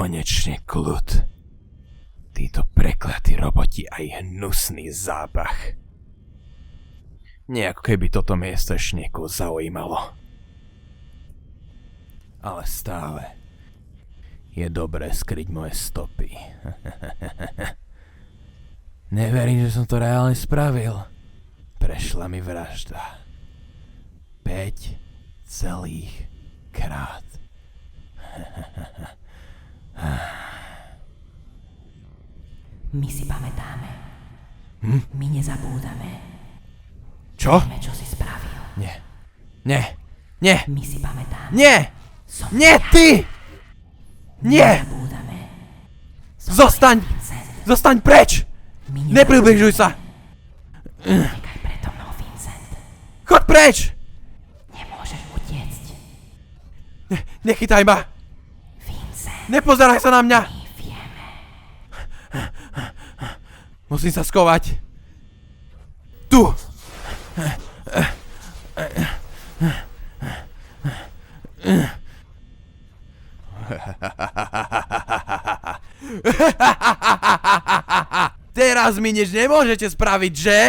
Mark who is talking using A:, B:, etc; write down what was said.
A: Konečne kľud. Títo prekliatí roboti a ich hnusný zápach. Nie ako keby toto miesto ešte niekoho zaujímalo. Ale stále je dobré skryť moje stopy. Neverím, že som to reálne spravil. Prešla mi vražda. 5 celých krát.
B: My si pamätáme. My nezabúdame.
A: Čo?
B: Vieme, čo si spravil.
A: Nie. Nie.
B: My si pamätáme.
A: Nie.
B: Som
A: Nie,
B: ja.
A: ty! Nie!
B: Nezabúdame. Som
A: Zostaň!
B: Vincent.
A: Zostaň preč!
B: My
A: Nepribližuj sa!
B: Nechaj predo mnou, Vincent.
A: Choď preč!
B: Nemôžeš utiecť.
A: Nechytaj ma!
B: Vincent,
A: Nepozeraj sa na mňa!
B: my vieme.
A: Musím sa skovať. Tu! Teraz mi nič nemôžete spraviť, že?